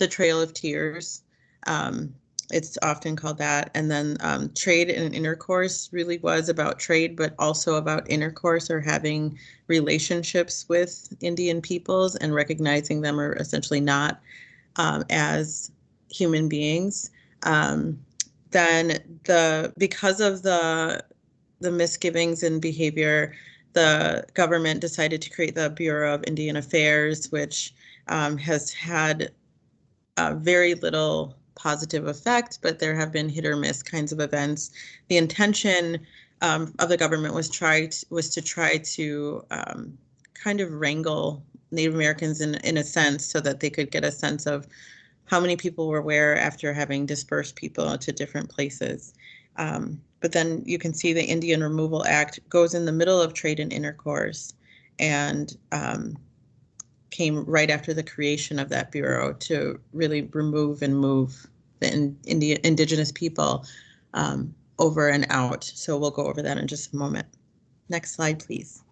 the Trail of Tears. It's often called that. And then trade and intercourse really was about trade, but also about intercourse or having relationships with Indian peoples and recognizing them are essentially not as human beings. Then because of the misgivings and behavior, the government decided to create the Bureau of Indian Affairs, which has had very little positive effect, but there have been hit or miss kinds of events. The intention of the government was to try to kind of wrangle Native Americans in a sense so that they could get a sense of how many people were where after having dispersed people to different places. But then you can see the Indian Removal Act goes in the middle of trade and intercourse and came right after the creation of that bureau to really remove and move the indigenous people over and out. So we'll go over that in just a moment. Next slide, please.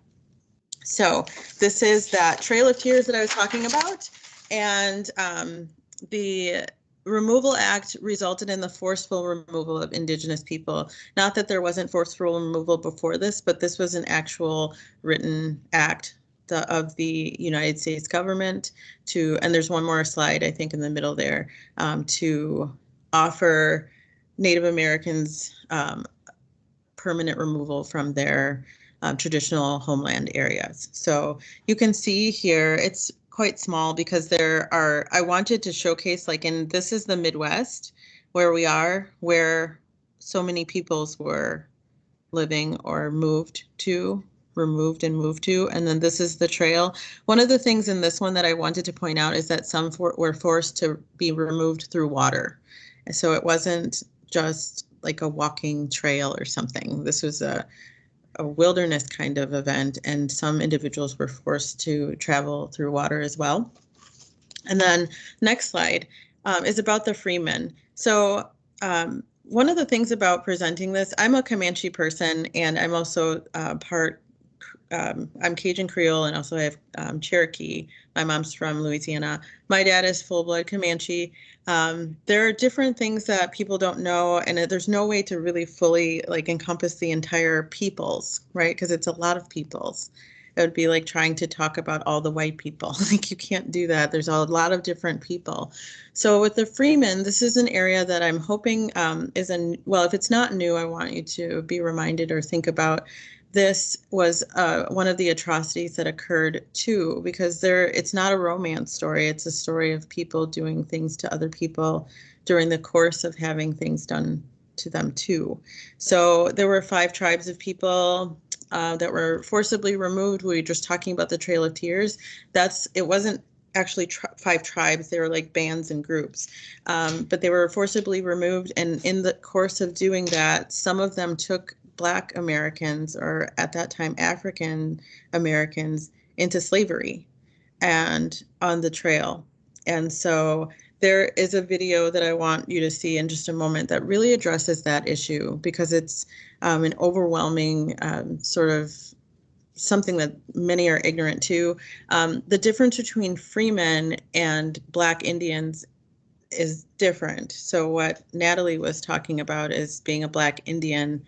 So this is that Trail of Tears that I was talking about. And the Removal Act resulted in the forceful removal of indigenous people. Not that there wasn't forceful removal before this, but this was an actual written act of the United States government to, and there's one more slide, I think, in the middle there, to offer Native Americans permanent removal from their traditional homeland areas. So you can see here, it's quite small because I wanted to showcase, like this is the Midwest where we are, where so many peoples were living or removed and moved to, and then this is the trail. One of the things in this one that I wanted to point out is that some were forced to be removed through water. And so it wasn't just like a walking trail or something. This was a wilderness kind of event, and some individuals were forced to travel through water as well. And then next slide is about the freemen. So one of the things about presenting this, I'm a Comanche person, and I'm also I'm Cajun Creole and also I have Cherokee. My mom's from Louisiana. My dad is full-blood Comanche. There are different things that people don't know, and there's no way to really fully encompass the entire peoples, right? Because it's a lot of peoples. It would be like trying to talk about all the white people. You can't do that. There's a lot of different people. So with the Freemen, this is an area that I'm hoping well, if it's not new, I want you to be reminded or think about. This was one of the atrocities that occurred too, because it's not a romance story. It's a story of people doing things to other people during the course of having things done to them too. So there were 5 tribes of people that were forcibly removed. We were just talking about the Trail of Tears. It wasn't actually 5 tribes. They were like bands and groups, but they were forcibly removed. And in the course of doing that, some of them took Black Americans, or at that time African Americans, into slavery and on the trail. And so there is a video that I want you to see in just a moment that really addresses that issue, because it's an overwhelming sort of something that many are ignorant to. The difference between freemen and Black Indians is different. So what Natalie was talking about is being a Black Indian,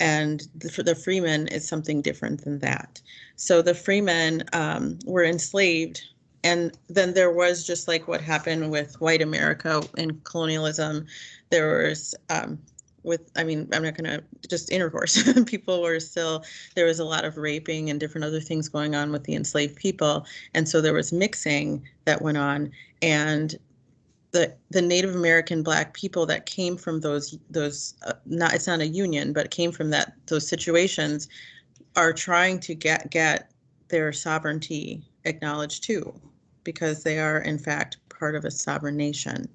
and the freemen is something different than that. So the freemen were enslaved, and then there was, just like what happened with white America in colonialism, there was I'm not going to just intercourse. People were still, there was a lot of raping and different other things going on with the enslaved people. And so there was mixing that went on. And the Native American Black people that came from those it's not a union, but came from those situations, are trying to get their sovereignty acknowledged too, because they are in fact part of a sovereign nation.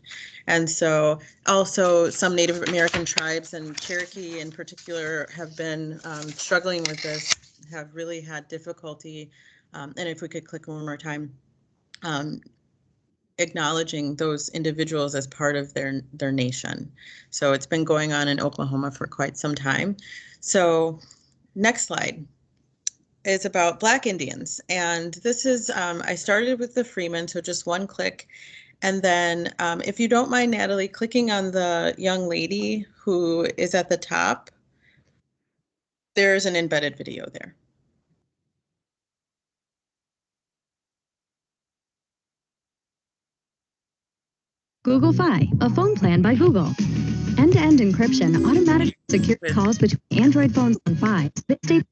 And so also some Native American tribes, and Cherokee in particular, have been struggling with this, have really had difficulty. And if we could click one more time, acknowledging those individuals as part of their nation. So it's been going on in Oklahoma for quite some time. So next slide is about Black Indians. And this is, I started with the Freeman, so just one click. And then if you don't mind, Natalie, clicking on the young lady who is at the top, there's an embedded video there. Google Fi, a phone plan by Google. End-to-end encryption, automatic secure calls between Android phones and Fi. Okay.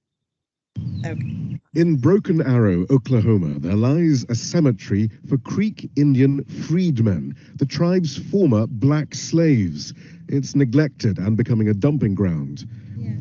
In Broken Arrow, Oklahoma, there lies a cemetery for Creek Indian freedmen, the tribe's former black slaves. It's neglected and becoming a dumping ground.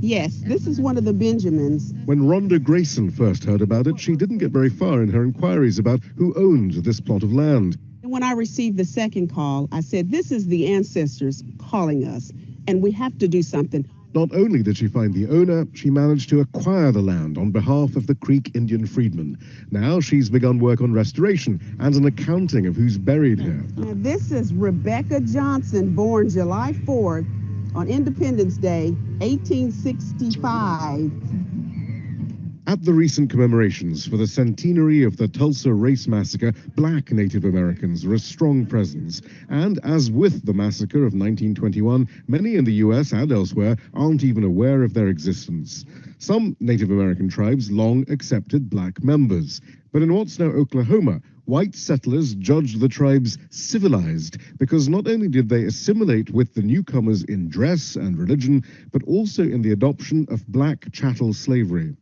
Yes, this is one of the Benjamins. When Rhonda Grayson first heard about it, she didn't get very far in her inquiries about who owned this plot of land. And when I received the second call, I said, this is the ancestors calling us, and we have to do something. Not only did she find the owner, she managed to acquire the land on behalf of the Creek Indian freedmen. Now she's begun work on restoration and an accounting of who's buried here. Now, this is Rebecca Johnson, born July 4th on Independence Day, 1865. At the recent commemorations for the centenary of the Tulsa Race Massacre, Black Native Americans were a strong presence. And as with the massacre of 1921, many in the U.S. and elsewhere aren't even aware of their existence. Some Native American tribes long accepted Black members. But in what's now Oklahoma, white settlers judged the tribes civilized because not only did they assimilate with the newcomers in dress and religion, but also in the adoption of Black chattel slavery.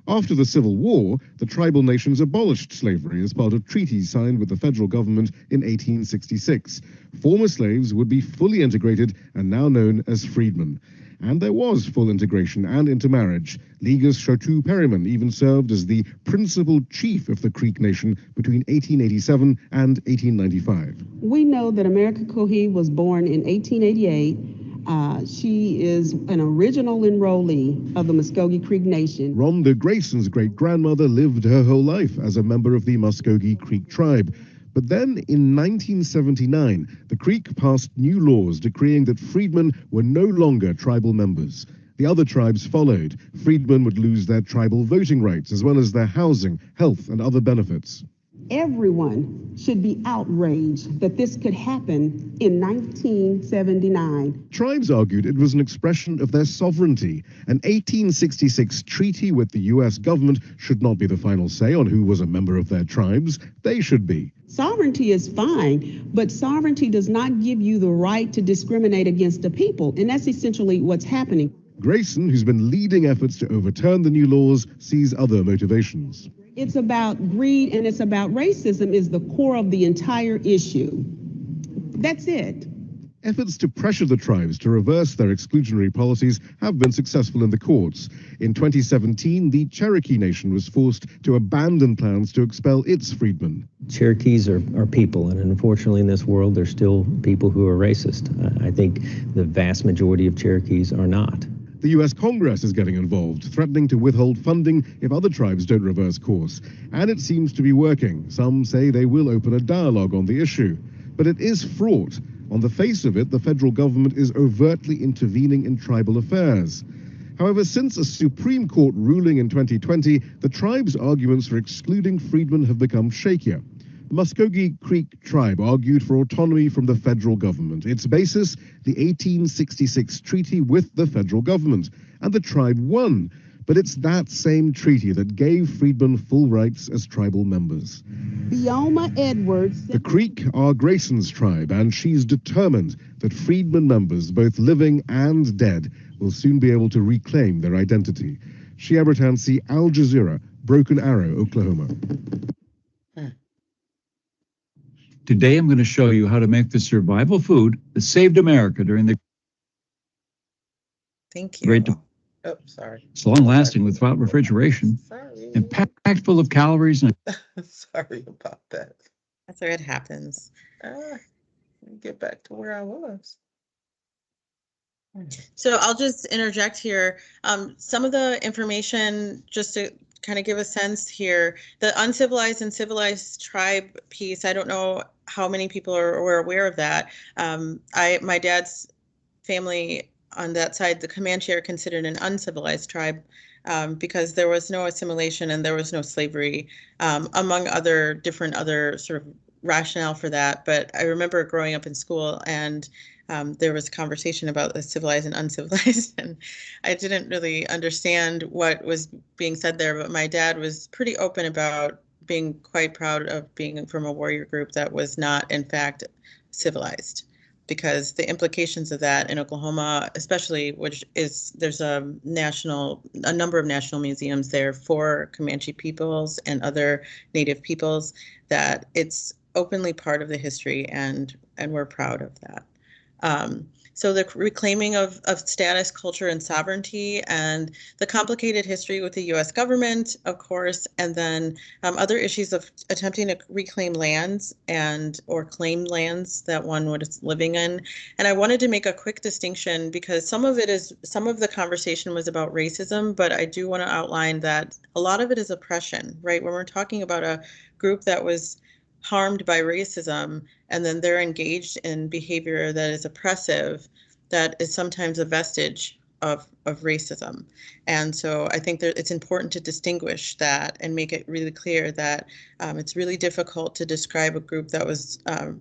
After the Civil War, the tribal nations abolished slavery as part of treaties signed with the federal government in 1866. Former slaves would be fully integrated and now known as freedmen. And there was full integration and intermarriage. Ligas Chotu Perryman even served as the principal chief of the Creek Nation between 1887 and 1895. We know that America Cohee was born in 1888. She is an original enrollee of the Muskogee Creek Nation. Rhonda Grayson's great-grandmother lived her whole life as a member of the Muskogee Creek tribe. But then in 1979, the Creek passed new laws decreeing that freedmen were no longer tribal members. The other tribes followed. Freedmen would lose their tribal voting rights as well as their housing, health, and other benefits. Everyone should be outraged that this could happen in 1979. Tribes argued it was an expression of their sovereignty. An 1866 treaty with the U.S. government should not be the final say on who was a member of their tribes. They should be. Sovereignty is fine, but sovereignty does not give you the right to discriminate against a people, and that's essentially what's happening. Grayson, who's been leading efforts to overturn the new laws, sees other motivations. It's about greed and it's about racism is the core of the entire issue. That's it. Efforts to pressure the tribes to reverse their exclusionary policies have been successful in the courts. In 2017, the Cherokee Nation was forced to abandon plans to expel its freedmen. Cherokees are people, and unfortunately in this world, there's still people who are racist. I think the vast majority of Cherokees are not. The U.S. Congress is getting involved, threatening to withhold funding if other tribes don't reverse course. And it seems to be working. Some say they will open a dialogue on the issue. But it is fraught. On the face of it, the federal government is overtly intervening in tribal affairs. However, since a Supreme Court ruling in 2020, the tribe's arguments for excluding freedmen have become shakier. The Muskogee Creek tribe argued for autonomy from the federal government. Its basis, the 1866 treaty with the federal government. And the tribe won. But it's that same treaty that gave freedmen full rights as tribal members. Bioma Edwards. The Creek are Grayson's tribe, and she's determined that freedmen members, both living and dead, will soon be able to reclaim their identity. Shia Bertansi, Al Jazeera, Broken Arrow, Oklahoma. Today, I'm going to show you how to make the survival food that saved America during the Great Depression. Oh, sorry. It's long-lasting without refrigeration and packed full of calories. And Sorry about that. That's where it happens. Let me get back to where I was. So I'll just interject here. Some of the information, just to kind of give a sense here, the uncivilized and civilized tribe piece, I don't know how many people were aware of that. My dad's family on that side, the Comanche, are considered an uncivilized tribe. because there was no assimilation and there was no slavery, among other sort of rationale for that. But I remember growing up in school, and there was a conversation about the civilized and uncivilized, and I didn't really understand what was being said there, but my dad was pretty open about being quite proud of being from a warrior group that was not, in fact, civilized, because the implications of that in Oklahoma, especially, which is there's a number of national museums there for Comanche peoples and other Native peoples, that it's openly part of the history, and we're proud of that. So the reclaiming of status, culture, and sovereignty, and the complicated history with the U.S. government, of course, and then other issues of attempting to reclaim lands or claim lands that one was living in. And I wanted to make a quick distinction, because some of the conversation was about racism, but I do want to outline that a lot of it is oppression, right? When we're talking about a group that was harmed by racism, and then they're engaged in behavior that is oppressive, that is sometimes a vestige of racism. And so I think that it's important to distinguish that and make it really clear that it's really difficult to describe a group that was a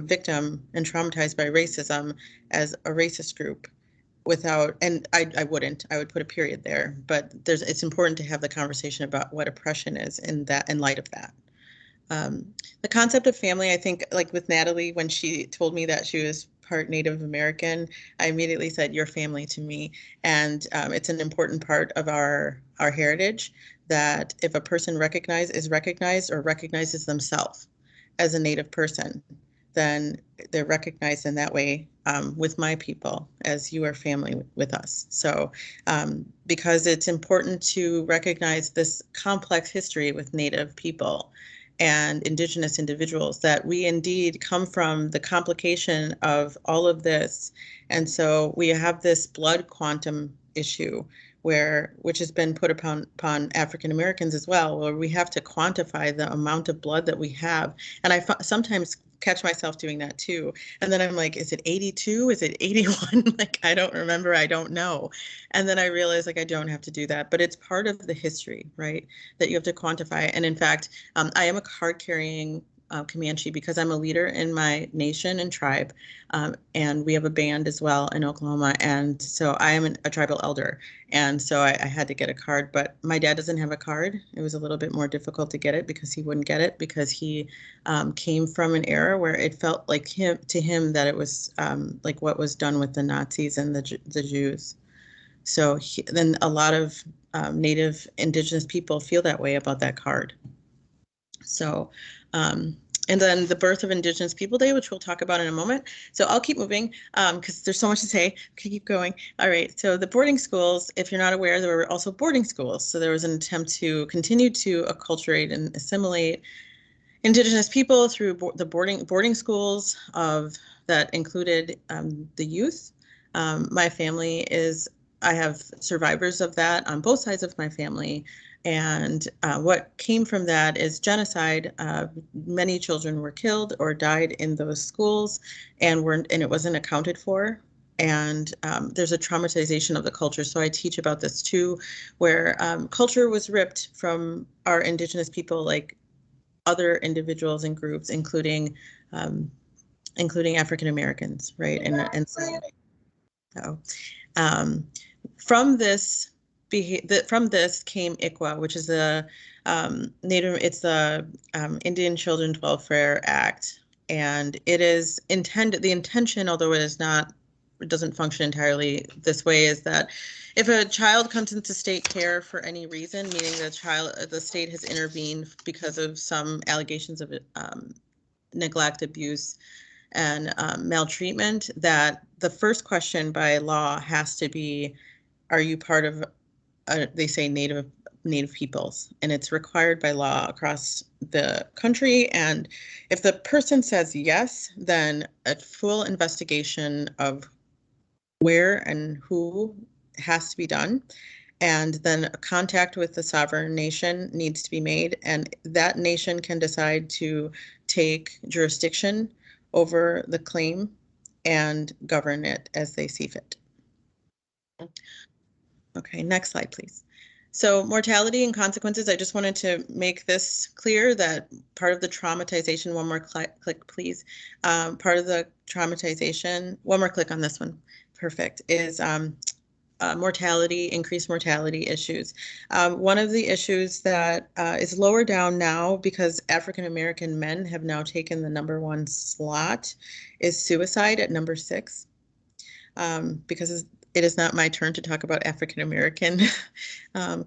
victim and traumatized by racism as a racist group without, and I would put a period there, but it's important to have the conversation about what oppression is in light of that. The concept of family, I think, like with Natalie, when she told me that she was part Native American, I immediately said, "Your family" to me. And it's an important part of our heritage, that if a person is recognized or recognizes themselves as a Native person, then they're recognized in that way with my people, as you are family with us. So because it's important to recognize this complex history with Native people and Indigenous individuals, that we indeed come from the complication of all of this. And so we have this blood quantum issue, which has been put upon African Americans as well, where we have to quantify the amount of blood that we have. And I sometimes catch myself doing that too. And then I'm like, is it 82? Is it 81? Like, I don't remember. I don't know. And then I realize, like, I don't have to do that, but it's part of the history, right? That you have to quantify. And in fact, I am a card carrying Comanche, because I'm a leader in my nation and tribe. And we have a band as well in Oklahoma. And so I am a tribal elder. And so I had to get a card, but my dad doesn't have a card. It was a little bit more difficult to get it, because he wouldn't get it, because he came from an era where it felt like to him that it was like what was done with the Nazis and the Jews. So then a lot of Native Indigenous people feel that way about that card. So, and then the birth of Indigenous People Day, which we'll talk about in a moment. So I'll keep moving because there's so much to say. Keep going. All right. So the boarding schools, if you're not aware, there were also boarding schools. So there was an attempt to continue to acculturate and assimilate Indigenous people through the boarding schools that included the youth. My family I have survivors of that on both sides of my family. And what came from that is genocide. Many children were killed or died in those schools, and it wasn't accounted for. And there's a traumatization of the culture. So I teach about this too, where culture was ripped from our Indigenous people, like other individuals and groups, including African Americans, right? And so from this came ICWA, which is the Indian Children's Welfare Act, and it is intended. The intention, although it doesn't function entirely this way, is that if a child comes into state care for any reason, meaning the state has intervened because of some allegations of neglect, abuse, and maltreatment, that the first question by law has to be, are you part of, they say Native peoples, and it's required by law across the country. And if the person says yes, then a full investigation of where and who has to be done. And then a contact with the sovereign nation needs to be made, and that nation can decide to take jurisdiction over the claim and govern it as they see fit. Okay, next slide, please. So mortality and consequences, I just wanted to make this clear that part of the traumatization, one more click, please. Part of the traumatization, one more click on this one, perfect, is mortality, increased mortality issues. One of the issues that is lower down now because African-American men have now taken the #1 slot is suicide at #6. Because it is not my turn to talk about African-American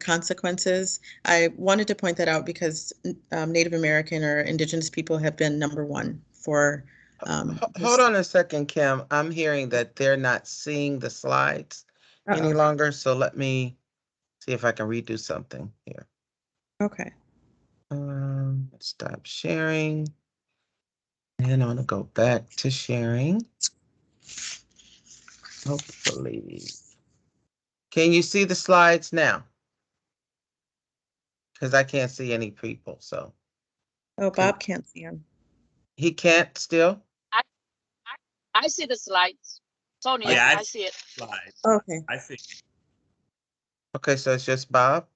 consequences. I wanted to point that out because Native American or Indigenous people have been #1 for. Hold on a second, Kim. I'm hearing that they're not seeing the slides any longer, so let me see if I can redo something here. Okay. Stop sharing. And I'm gonna go back to sharing. Hopefully. Can you see the slides now? Because I can't see any people, so. Oh, Bob can't see them. He can't still? I see the slides. Sonia, Yeah, I see it. Slides. Okay. I see. Okay, so it's just Bob?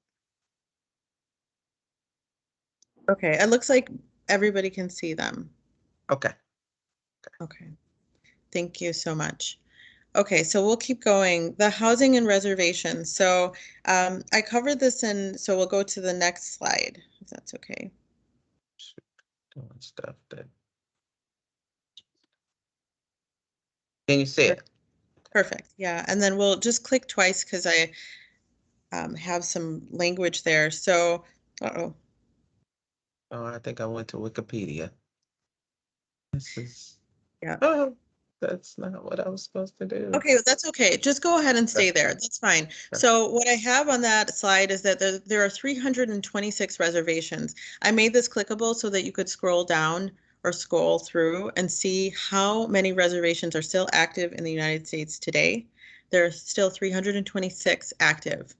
Okay, it looks like everybody can see them. Okay. Okay. Thank you so much. Okay, so we'll keep going. The housing and reservations. So I covered this so we'll go to the next slide, if that's okay. Doing stuff that. Can you see it? Perfect. Yeah, and then we'll just click twice because I have some language there. So, oh, I think I went to Wikipedia. This is. Yeah. Oh, that's not what I was supposed to do. Okay, that's okay. Just go ahead and stay there. That's fine. So what I have on that slide is that there are 326 reservations. I made this clickable so that you could scroll down or scroll through and see how many reservations are still active in the United States today. There are still 326 active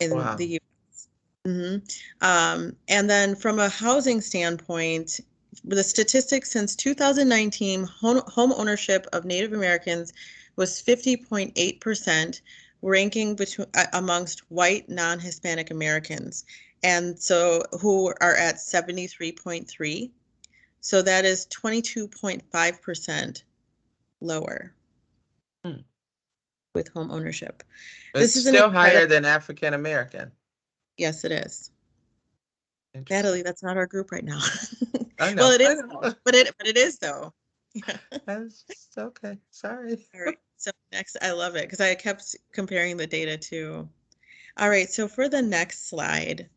in the U.S. And then from a housing standpoint, the statistics since 2019, home ownership of Native Americans was 50.8%, ranking amongst white non-Hispanic Americans, and so who are at 73.3. So that is 22.5% lower with home ownership. It's still higher than African American. Yes, it is. Natalie, that's not our group right now. I know. Well, it is, but it is though. Yeah. That's okay. Sorry. All right. So next, I love it because I kept comparing the data too. All right. So for the next slide,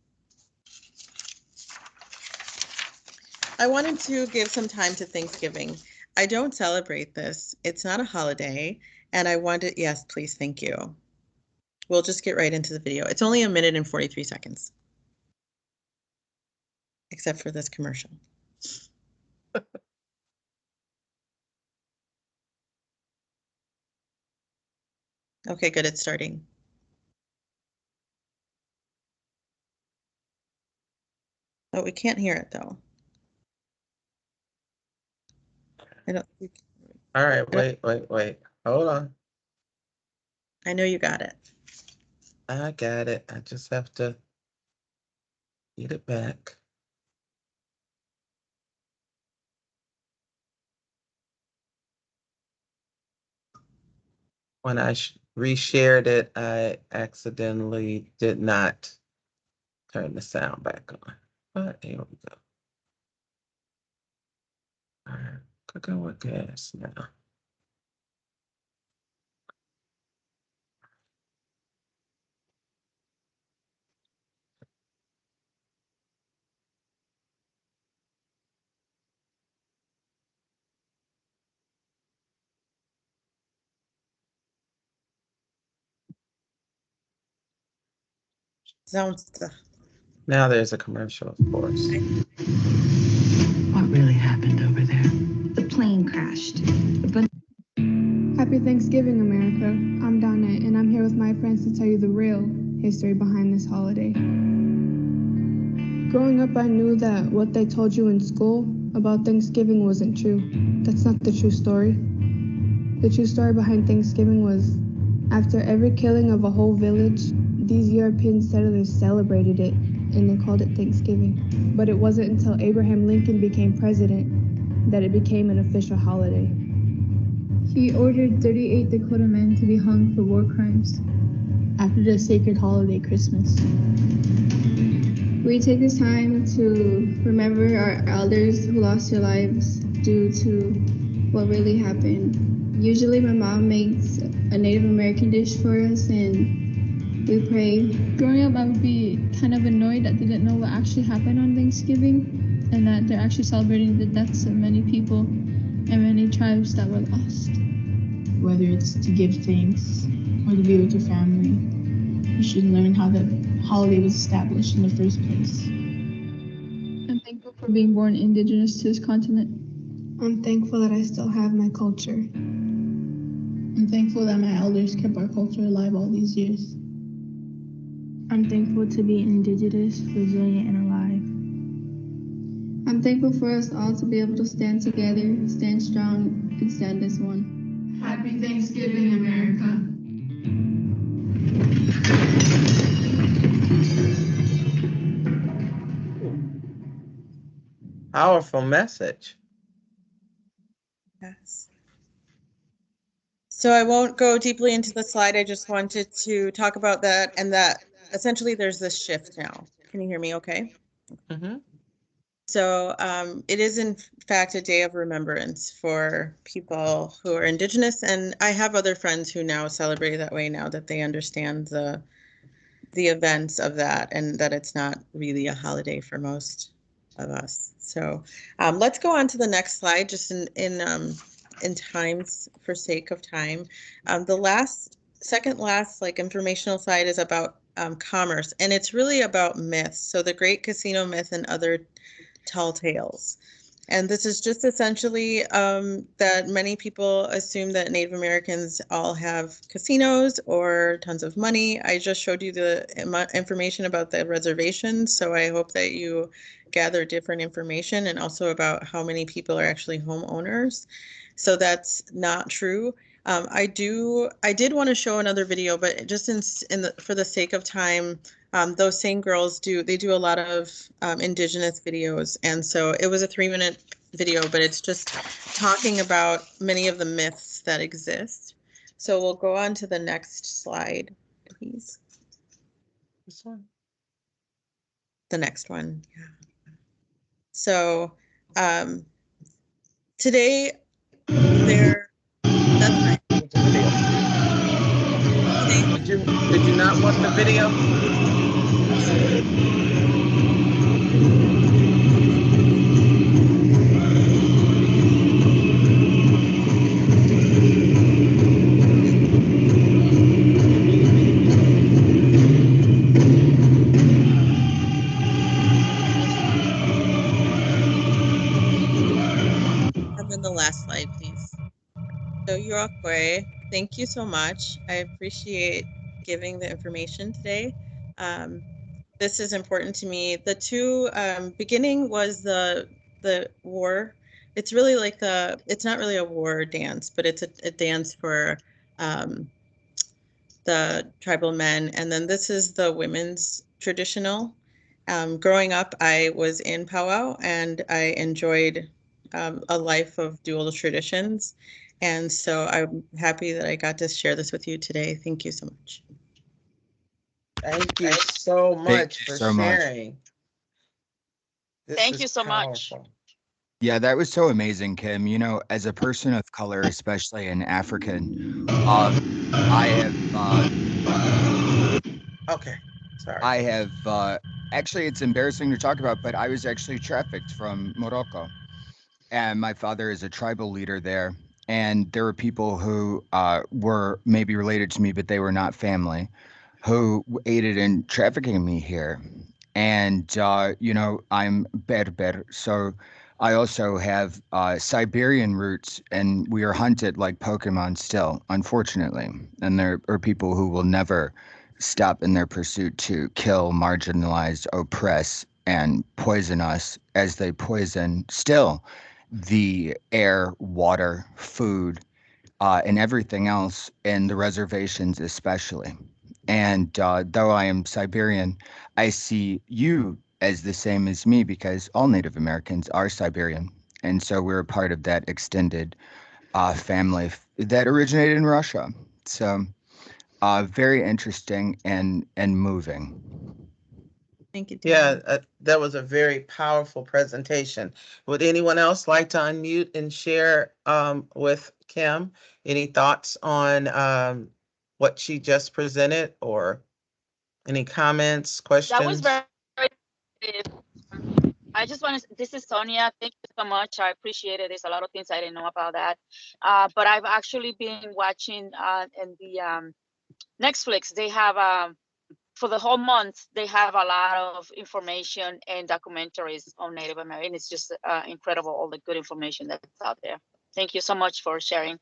I wanted to give some time to Thanksgiving. I don't celebrate this. It's not a holiday, and I wanted, yes, please, thank you. We'll just get right into the video. It's only 1 minute and 43 seconds. Except for this commercial. Okay, good, it's starting. Oh, we can't hear it though. I don't. All right, wait. Hold on. I know you got it. I got it. I just have to get it back. When I reshared it, I accidentally did not turn the sound back on. But here we go. All right, cooking with gas now. Sounds. Now there's a commercial, of course. What really happened over there? The plane crashed. Happy Thanksgiving, America. I'm Donna, and I'm here with my friends to tell you the real history behind this holiday. Growing up, I knew that what they told you in school about Thanksgiving wasn't true. That's not the true story. The true story behind Thanksgiving was after every killing of a whole village, These European settlers celebrated it, and they called it Thanksgiving. But it wasn't until Abraham Lincoln became president that it became an official holiday. He ordered 38 Dakota men to be hung for war crimes after the sacred holiday Christmas. We take this time to remember our elders who lost their lives due to what really happened. Usually my mom makes a Native American dish for us and we pray. Growing up, I would be kind of annoyed that they didn't know what actually happened on Thanksgiving and that they're actually celebrating the deaths of many people and many tribes that were lost. Whether it's to give thanks or to be with your family, you should learn how the holiday was established in the first place. I'm thankful for being born indigenous to this continent. I'm thankful that I still have my culture. I'm thankful that my elders kept our culture alive all these years. I'm thankful to be indigenous, resilient, and alive. I'm thankful for us all to be able to stand together, stand strong, and stand as one. Happy Thanksgiving, America. Powerful message. Yes. So I won't go deeply into the slide. I just wanted to talk about that, and that essentially there's this shift now. Can you hear me okay? Mm-hmm. So it is in fact a day of remembrance for people who are indigenous, and I have other friends who now celebrate that way now that they understand the events of that and that it's not really a holiday for most of us. So let's go on to the next slide, just in times for sake of time. The second last like informational slide is about commerce, and it's really about myths. So the Great Casino Myth and other tall tales. And this is just essentially that many people assume that Native Americans all have casinos or tons of money. I just showed you the information about the reservations, so I hope that you gather different information and also about how many people are actually homeowners. So that's not true. I did want to show another video, but just for the sake of time, those same girls do a lot of indigenous videos, and so it was a 3-minute video, but it's just talking about many of the myths that exist. So we'll go on to the next slide, please. This one. The next one, yeah. So today that's right. Did you not want the video? And then the last slide, please. So Yorokwe, thank you so much. I appreciate giving the information today. This is important to me. The two beginning was the war. It's really like it's not really a war dance, but it's a dance for the tribal men. And then this is the women's traditional. Growing up, I was in powwow and I enjoyed a life of dual traditions. And so I'm happy that I got to share this with you today. Thank you so much. Thank you so much for sharing. Thank you so much. Yeah, that was so amazing, Kim. You know, as a person of color, especially an African, I have. Okay, sorry. I have. Actually, it's embarrassing to talk about, but I was actually trafficked from Morocco, and my father is a tribal leader there. And there were people who were maybe related to me, but they were not family, who aided in trafficking me here. And, you know, I'm Berber, so I also have Siberian roots, and we are hunted like Pokemon still, unfortunately. And there are people who will never stop in their pursuit to kill, marginalize, oppress, and poison us as they poison still the air, water, food, and everything else in the reservations especially. And though I am Siberian, I see you as the same as me because all Native Americans are Siberian. And so we're a part of that extended family that originated in Russia. So very interesting and moving. Thank you. Yeah, that was a very powerful presentation. Would anyone else like to unmute and share with Kim any thoughts on what she just presented, or any comments, That was questions? very I just want to, this is Sonia. Thank you so much. I appreciate it. There's a lot of things I didn't know about that. But I've actually been watching in the Netflix. They have, for the whole month, they have a lot of information and documentaries on Native American. It's just incredible, all the good information that's out there. Thank you so much for sharing.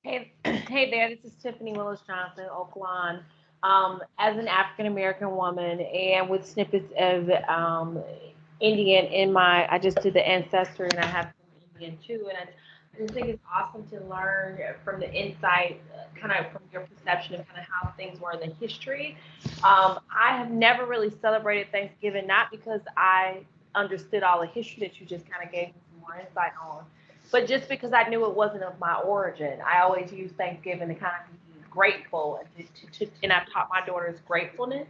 Hey, hey there, this is Tiffany Willis Johnson, Oak Lawn. As an African American woman and with snippets of Indian in my, I just did the ancestry and I have some Indian too. And I just think it's awesome to learn from the insight, kind of from your perception of kind of how things were in the history. I have never really celebrated Thanksgiving, not because I understood all the history that you just kind of gave me some more insight on, but just because I knew it wasn't of my origin. I always use Thanksgiving to kind of be grateful and I've taught my daughters gratefulness.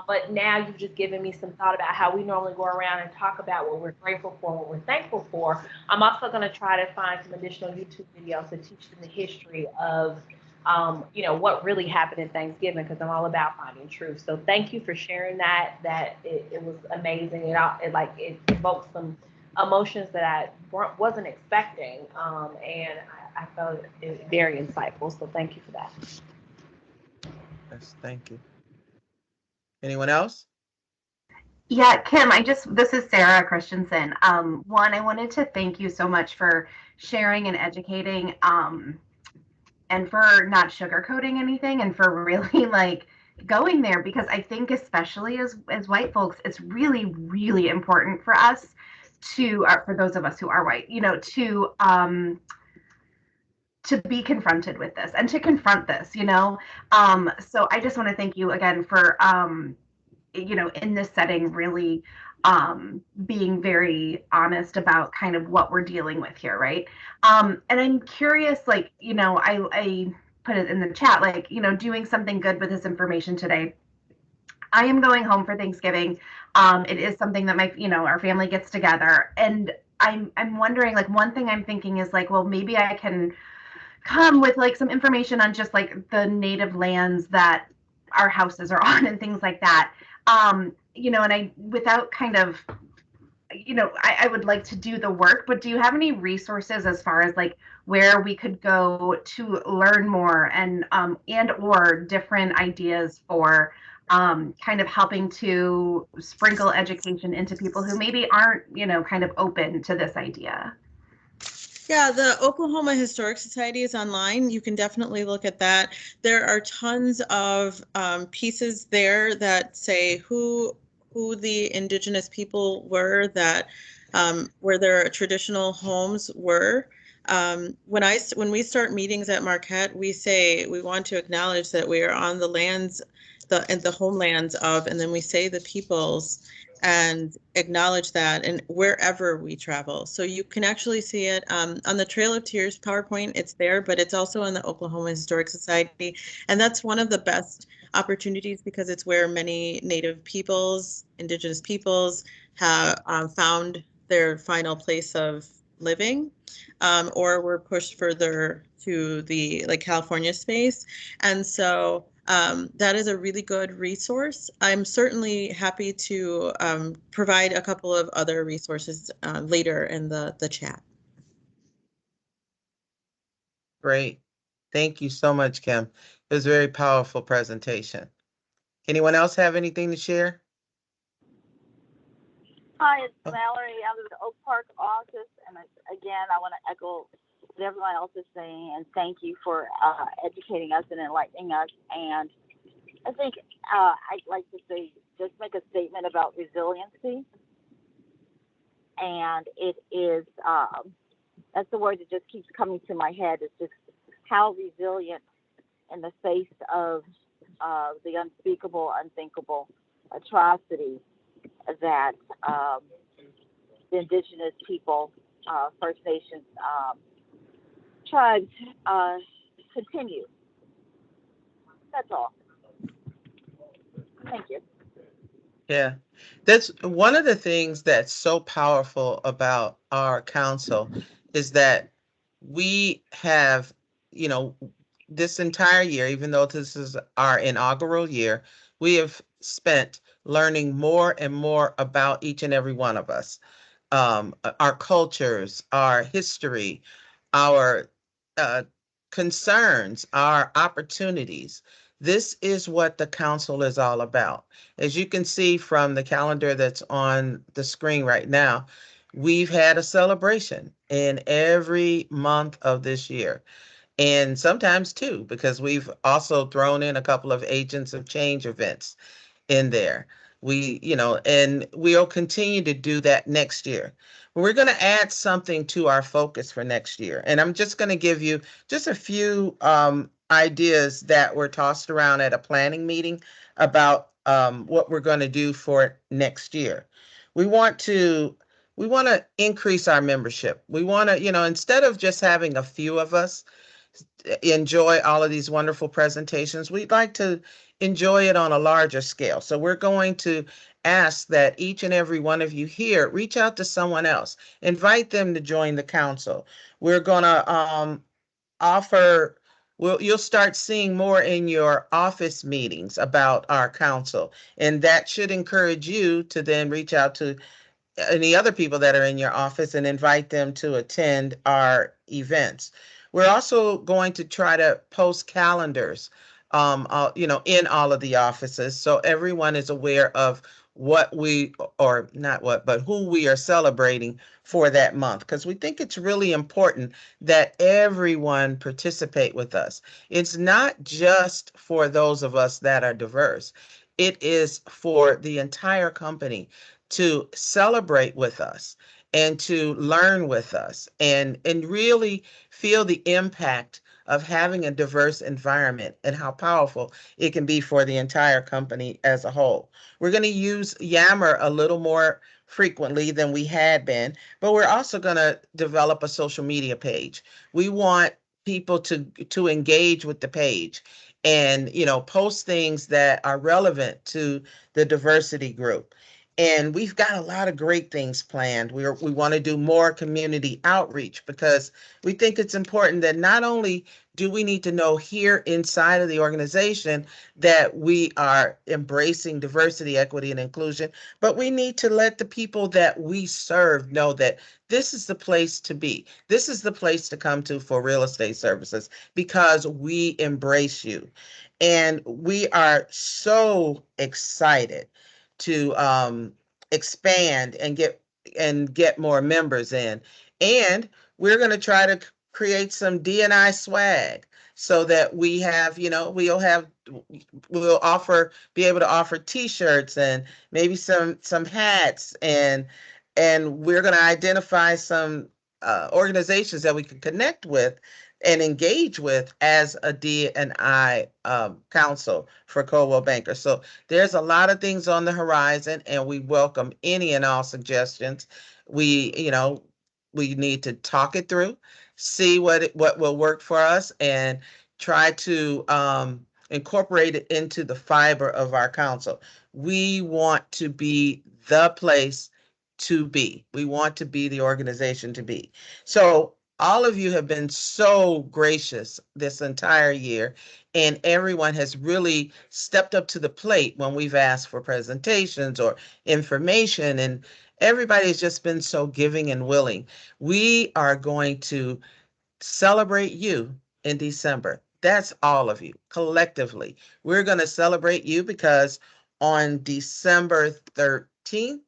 But now you've just given me some thought about how we normally go around and talk about what we're grateful for, what we're thankful for. I'm also going to try to find some additional YouTube videos to teach them the history of, what really happened in Thanksgiving, because I'm all about finding truth. So thank you for sharing that. It was amazing. It evoked some emotions that I wasn't expecting, and I felt it very insightful. So thank you for that. Yes, thank you. Anyone else? Yeah, Kim, this is Sarah Christensen. One, I wanted to thank you so much for sharing and educating, and for not sugarcoating anything, and for really like going there, because I think especially as white folks, it's really, really important for us to, for those of us who are white, to be confronted with this and to confront this, So I just want to thank you again for, in this setting, really being very honest about kind of what we're dealing with here, right? And I'm curious, I put it in the chat, doing something good with this information today. I am going home for Thanksgiving. It is something that our family gets together, and I'm wondering, one thing I'm thinking is well, maybe I can come with some information on just the native lands that our houses are on and things like that. And I, without kind of, I would like to do the work, but do you have any resources as far as where we could go to learn more, and or different ideas for kind of helping to sprinkle education into people who maybe aren't, kind of open to this idea? Yeah, the Oklahoma Historic Society is online. You can definitely look at that. There are tons of pieces there that say who the indigenous people were, that where their traditional homes were. When we start meetings at Marquette, we say we want to acknowledge that we are on the lands, the homelands of, and then we say the peoples, and acknowledge that, and wherever we travel. So you can actually see it on the Trail of Tears PowerPoint. It's there, but it's also on the Oklahoma Historic Society. And that's one of the best opportunities, because it's where many Native peoples, indigenous peoples, have found their final place of living, or were pushed further to the California space. And so that is a really good resource. I'm certainly happy to provide a couple of other resources later in the chat. Great. Thank you so much, Kim. It was a very powerful presentation. Anyone else have anything to share? Hi, it's Mallory out of the Oak Park office. And again, I want to echo what everyone else is saying, and thank you for educating us and enlightening us. And I think I'd like to say, just make a statement about resiliency. And it is, that's the word that just keeps coming to my head. It's just how resilient in the face of the unspeakable, unthinkable atrocity that the indigenous people, First Nations tribes continue. That's all. Thank you. Yeah, that's one of the things that's so powerful about our council is that we have, you know, this entire year, even though this is our inaugural year, we have spent learning more and more about each and every one of us, our cultures, our history, our uh, concerns, our opportunities. This is what the council is all about. As you can see from the calendar that's on the screen right now, we've had a celebration in every month of this year. And sometimes two, because we've also thrown in a couple of Agents of Change events in there. And we'll continue to do that next year. We're going to add something to our focus for next year. And I'm just going to give you just a few ideas that were tossed around at a planning meeting about what we're going to do for next year. We want to increase our membership. We want to, instead of just having a few of us enjoy all of these wonderful presentations, we'd like to enjoy it on a larger scale. So we're going to ask that each and every one of you here reach out to someone else, invite them to join the council. We're going to offer, you'll start seeing more in your office meetings about our council, and that should encourage you to then reach out to any other people that are in your office and invite them to attend our events. We're also going to try to post calendars, in all of the offices, so everyone is aware of what we, or not what, but who we are celebrating for that month, because we think it's really important that everyone participate with us. It's not just for those of us that are diverse. It is for the entire company to celebrate with us and to learn with us and really feel the impact of having a diverse environment and how powerful it can be for the entire company as a whole. We're going to use Yammer a little more frequently than we had been, but we're also going to develop a social media page. We want people to engage with the page and post things that are relevant to the diversity group. And we've got a lot of great things planned. We want to do more community outreach because we think it's important that not only do we need to know here inside of the organization that we are embracing diversity, equity, and inclusion, but we need to let the people that we serve know that this is the place to be. This is the place to come to for real estate services because we embrace you. And we are so excited to expand and get more members in. And we're going to try to create some DNI swag so that we have, we'll be able to offer t-shirts and maybe some hats, and we're going to identify some organizations that we can connect with and engage with as a D&I council for Coldwell Banker. So there's a lot of things on the horizon, and we welcome any and all suggestions. We need to talk it through, see what will work for us, and try to incorporate it into the fiber of our council. We want to be the place to be. We want to be the organization to be. So all of you have been so gracious this entire year, and everyone has really stepped up to the plate when we've asked for presentations or information, and everybody has just been so giving and willing. We are going to celebrate you in December. That's all of you collectively. We're going to celebrate you because on December 13th,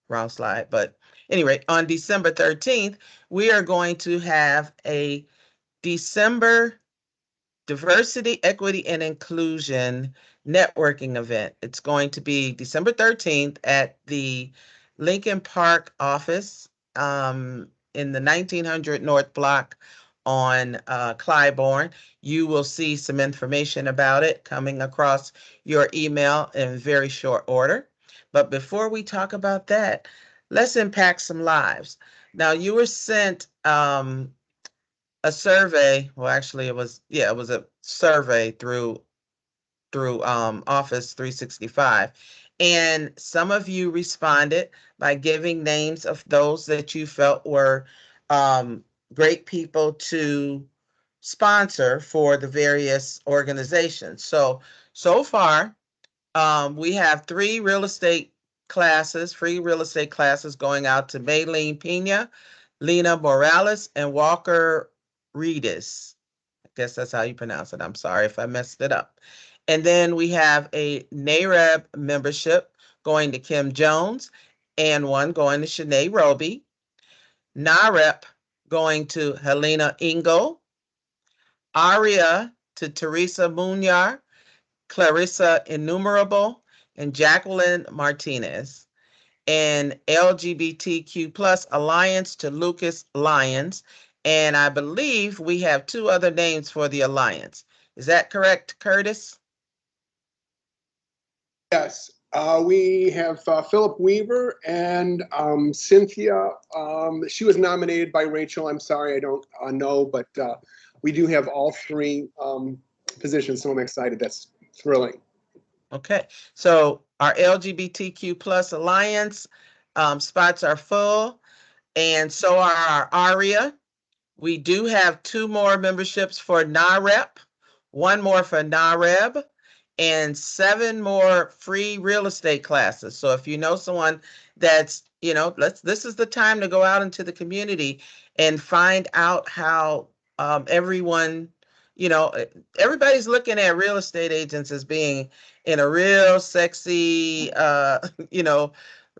wrong slide, but anyway, on December 13th, we are going to have a December Diversity, Equity, and Inclusion networking event. It's going to be December 13th at the Lincoln Park office in the 1900 North Block on Clybourne. You will see some information about it coming across your email in very short order. But before we talk about that, let's impact some lives. Now, you were sent a survey. Well, actually, it was a survey through Office 365. And some of you responded by giving names of those that you felt were great people to sponsor for the various organizations. So far, we have 3 real estate classes, free real estate classes going out to Maylene Pena, Lena Morales, and Walker Reedus. I guess that's how you pronounce it. I'm sorry if I messed it up. And then we have a NAREB membership going to Kim Jones and one going to Shanae Roby. NAREP going to Helena Engel. ARIA to Teresa Munyar, Clarissa Innumerable, and Jacqueline Martinez. And LGBTQ Plus Alliance to Lucas Lyons. And I believe we have 2 other names for the Alliance. Is that correct, Curtis? Yes, we have Philip Weaver and Cynthia. She was nominated by Rachel. I'm sorry, I don't know, but we do have all 3 positions, so I'm excited. That's thrilling. Okay, so our LGBTQ Plus Alliance spots are full, and so are our ARIA. We do have 2 more memberships for NAREP, 1 more for NAREB, and 7 more free real estate classes. So if you know someone that's, this is the time to go out into the community and find out how everyone, everybody's looking at real estate agents as being in a real sexy,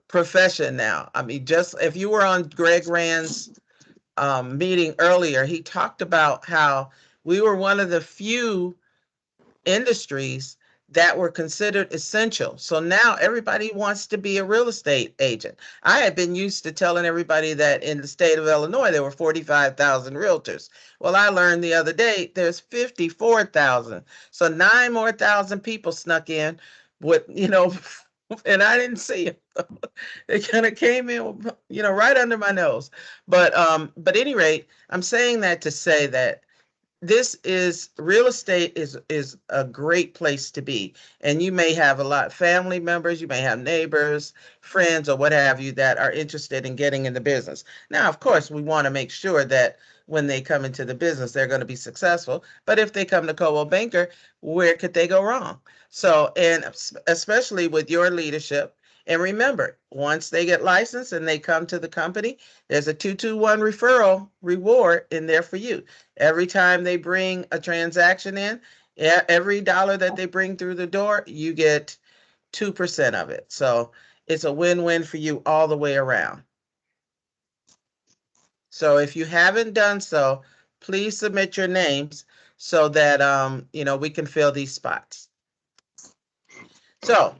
profession now. I mean, just if you were on Greg Rand's meeting earlier, he talked about how we were one of the few industries that were considered essential. So now everybody wants to be a real estate agent. I had been used to telling everybody that in the state of Illinois, there were 45,000 realtors. Well, I learned the other day there's 54,000. So 9 more thousand people snuck in with, and I didn't see it. They kind of came in, right under my nose. But at any rate, I'm saying that to say that this is real estate is a great place to be. And you may have a lot of family members, you may have neighbors, friends, or what have you that are interested in getting in the business. Now, of course, we want to make sure that when they come into the business, they're going to be successful. But if they come to Coldwell Banker, where could they go wrong? So, and especially with your leadership, and remember, once they get licensed and they come to the company, there's a 221 referral reward in there for you. Every time they bring a transaction in, every dollar that they bring through the door, you get 2% of it. So it's a win-win for you all the way around. So if you haven't done so, please submit your names so that we can fill these spots. So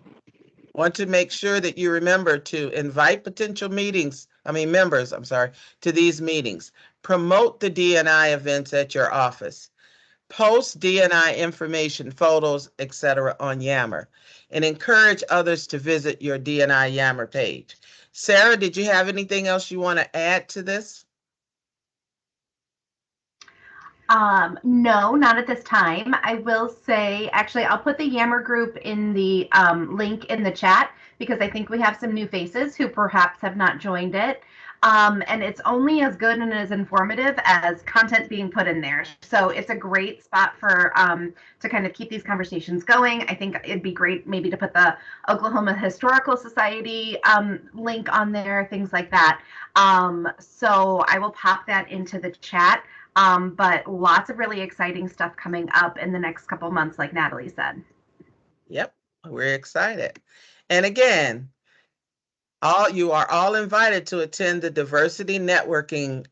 want to make sure that you remember to invite potential members, to these meetings. Promote the DE&I events at your office. Post DE&I information, photos, etc. on Yammer, and encourage others to visit your DE&I Yammer page. Sarah, did you have anything else you want to add to this? No, not at this time. I will say, actually, I'll put the Yammer group in the link in the chat because I think we have some new faces who perhaps have not joined it. And it's only as good and as informative as content being put in there. So it's a great spot for to kind of keep these conversations going. I think it'd be great maybe to put the Oklahoma Historical Society link on there, things like that. So I will pop that into the chat. But lots of really exciting stuff coming up in the next couple months, like Natalie said. Yep, we're excited. And again, you are all invited to attend the diversity networking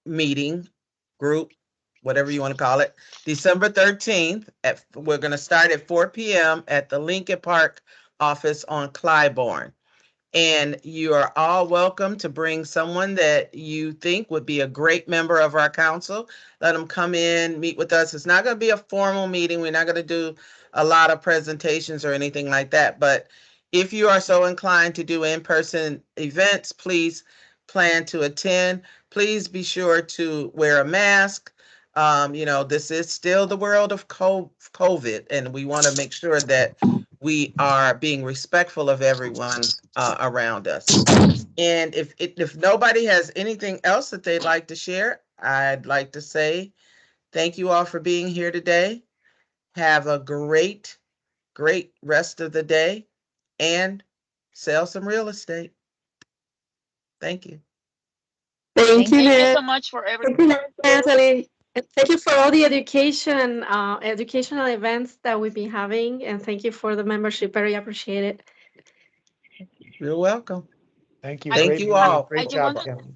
meeting group, whatever you want to call it, December 13th. We're going to start at 4 p.m. at the Lincoln Park office on Clybourne. And you are all welcome to bring someone that you think would be a great member of our council. Let them come in, meet with us. It's not going to be a formal meeting. We're not going to do a lot of presentations or anything like that. But if you are so inclined to do in-person events, please plan to attend. Please be sure to wear a mask. This is still the world of COVID, and we want to make sure that we are being respectful of everyone around us. And if nobody has anything else that they'd like to share, I'd like to say thank you all for being here today. Have a great rest of the day and sell some real estate. Thank you. Thank you, Thank you Ned. so much for Thank everything. you, Natalie. And thank you for all the educational events that we've been having. And thank you for the membership. Very appreciated. You're welcome. Thank you. Thank you all. Great job, Kim.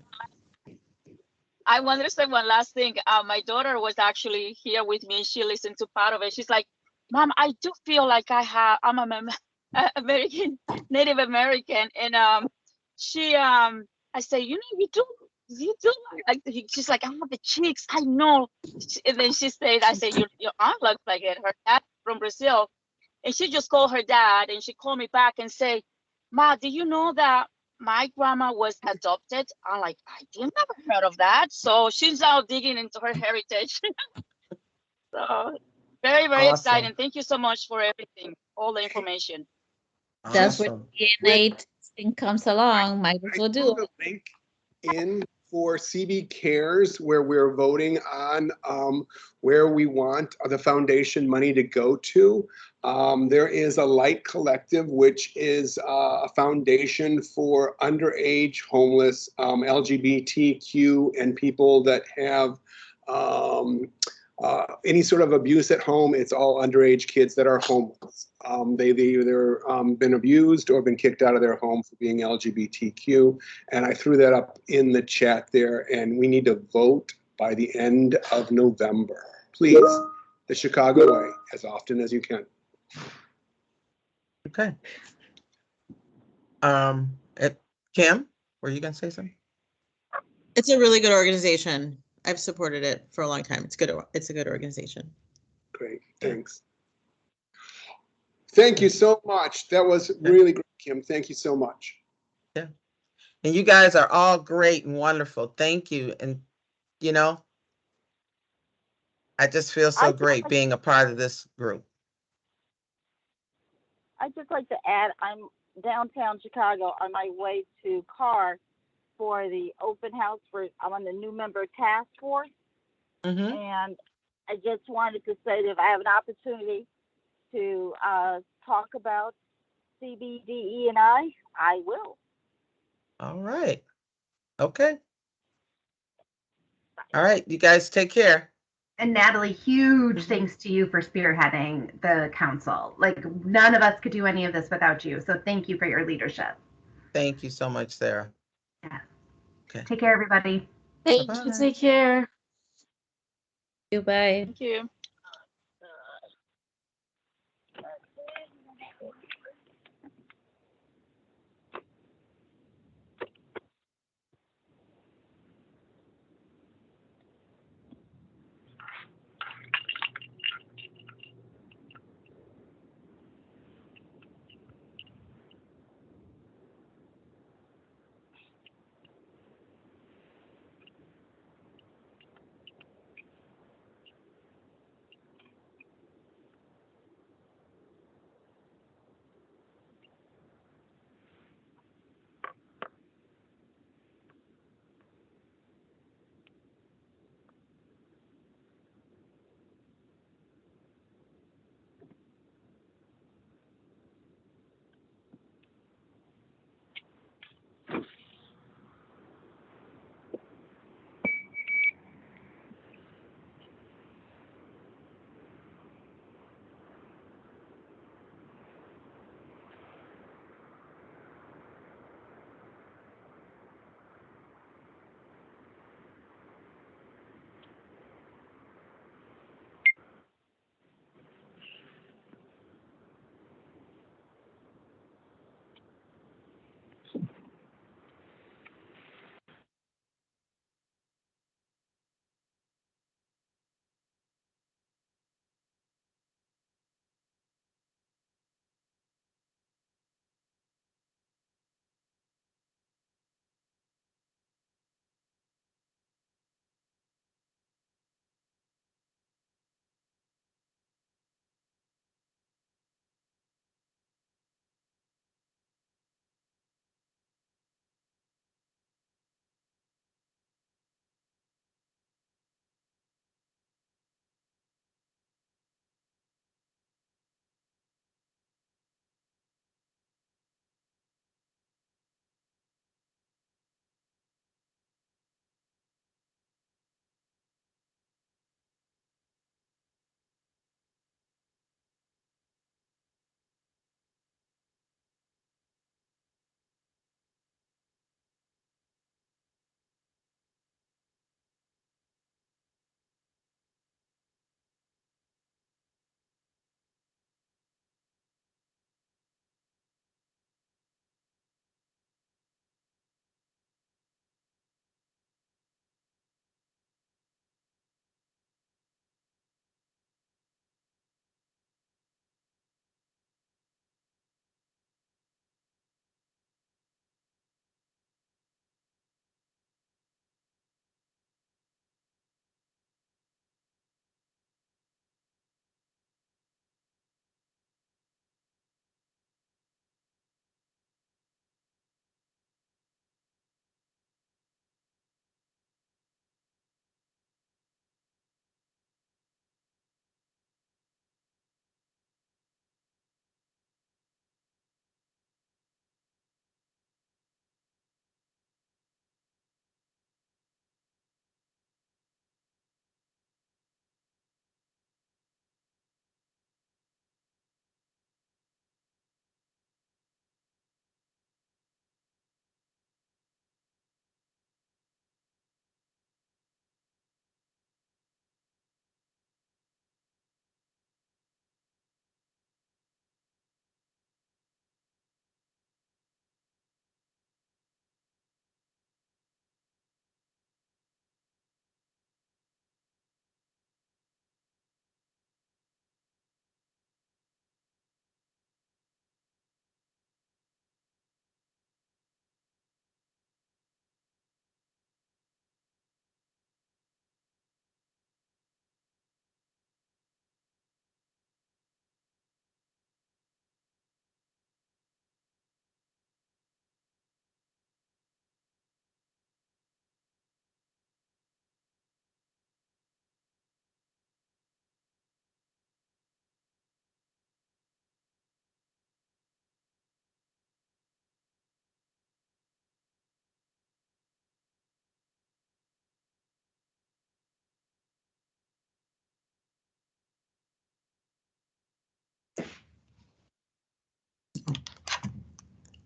I wanted to say one last thing. My daughter was actually here with me. She listened to part of it. She's like, "Mom, I do feel like I'm a American, Native American." And I say, you do like. She's like, "I have the cheeks. I know." And then she said, "I say your aunt looks like it. Her dad from Brazil." And she just called her dad, and she called me back and say, "Ma, do you know that my grandma was adopted?" I'm like, "I did never heard of that." So she's now digging into her heritage. So very, very exciting. Thank you so much for everything, all the information. That's where DE&I testing comes along. Might as well do it. Link in for CB Cares where we're voting on where we want the foundation money to go to. There is a Light Collective, which is a foundation for underage homeless LGBTQ and people that have any sort of abuse at home. It's all underage kids that are homeless. They've either been abused or been kicked out of their home for being LGBTQ. And I threw that up in the chat there, and we need to vote by the end of November. Please, the Chicago way, as often as you can. Okay. Kim, were you gonna say something? It's a really good organization. I've supported it for a long time. It's good. It's a good organization. Great, thanks. Thank you so much. That was really great, Kim. Thank you so much. Yeah. And you guys are all great and wonderful. Thank you. And I just feel so great being a part of this group. I'd just like to add, I'm downtown Chicago on my way to Carr for the open house I'm on the new member task force. And I just wanted to say that if I have an opportunity to talk about CBDE&I, I will. All right. Okay. All right. You guys take care. And Natalie, huge thanks to you for spearheading the council. Like, none of us could do any of this without you. So thank you for your leadership. Thank you so much, Sarah. Yeah. Okay. Take care, everybody. Thank you. Take care. Bye. Thank you.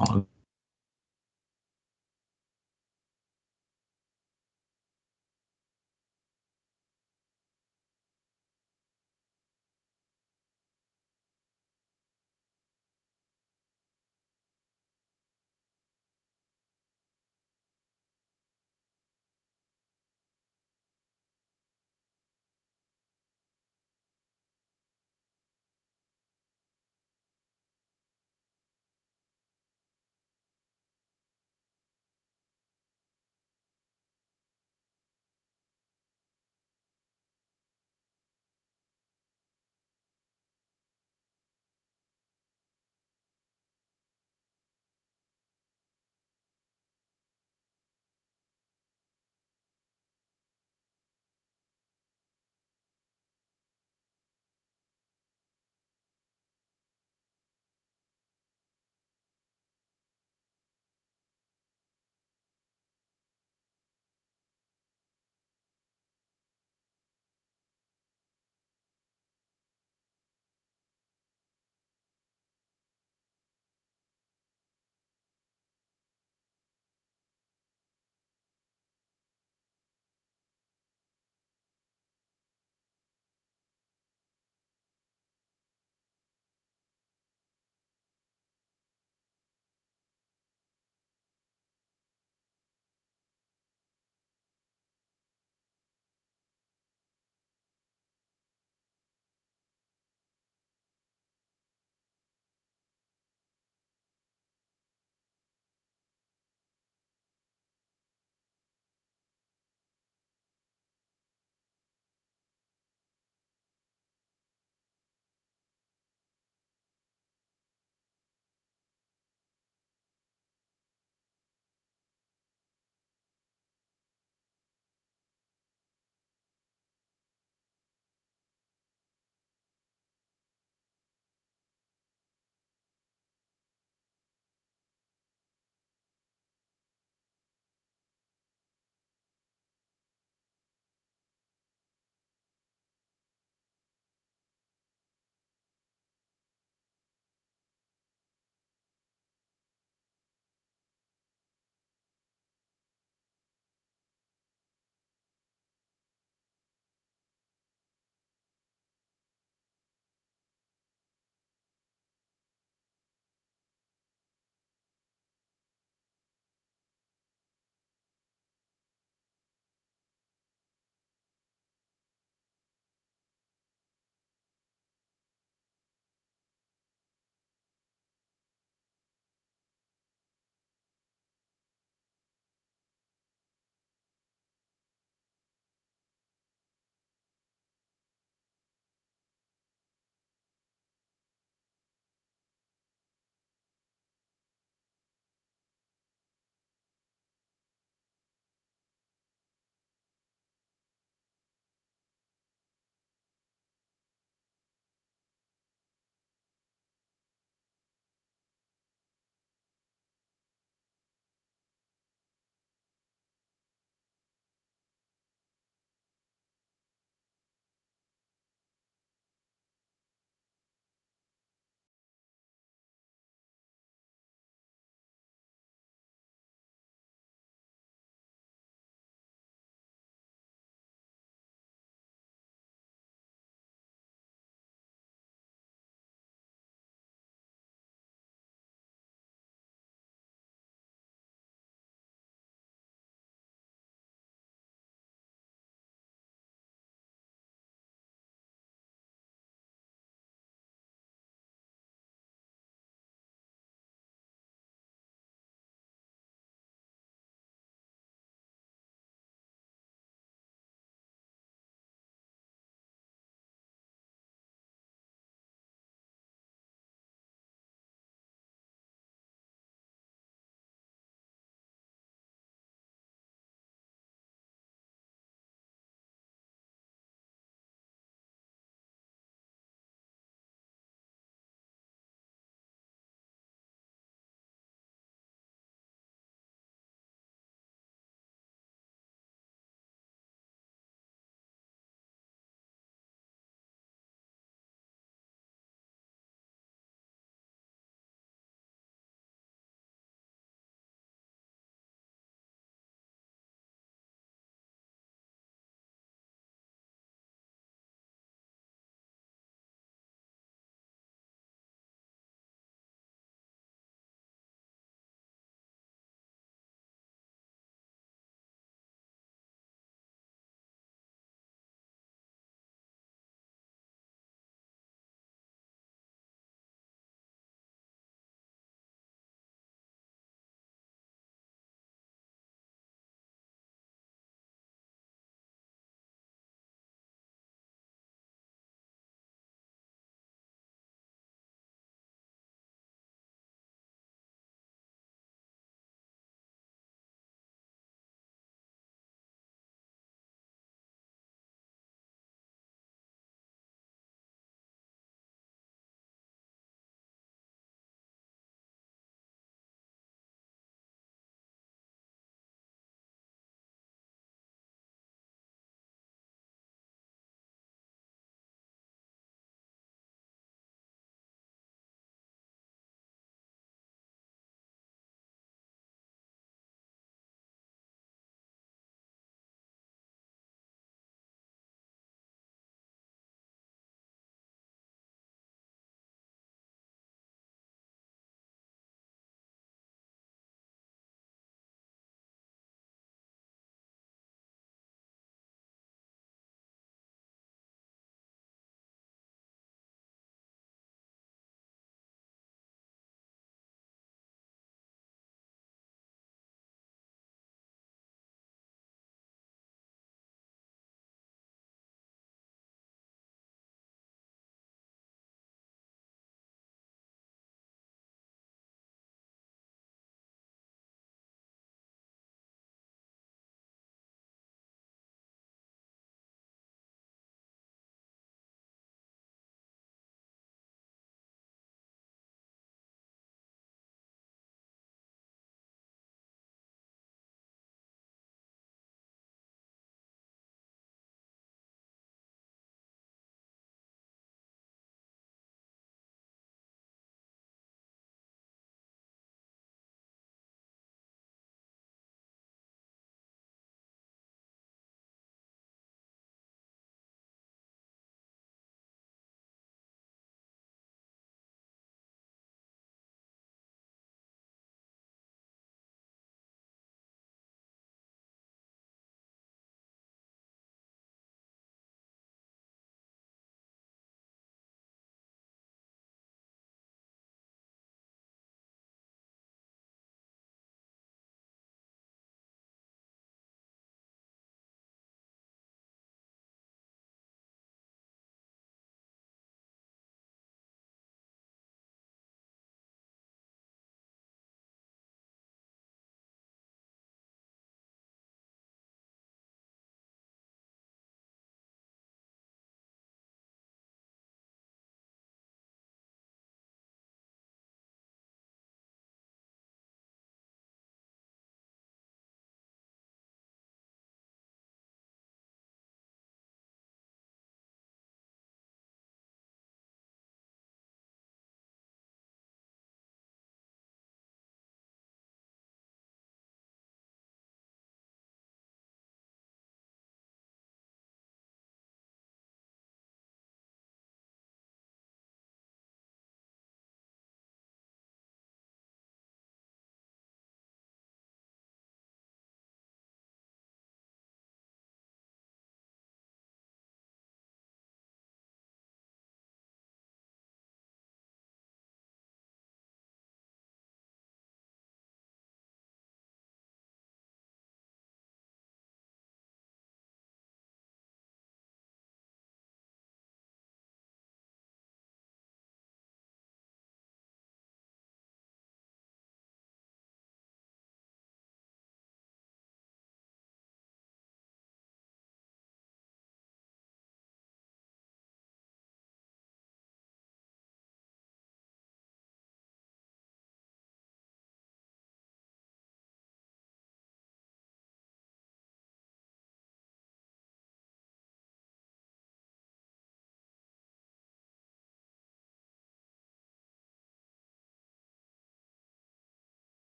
all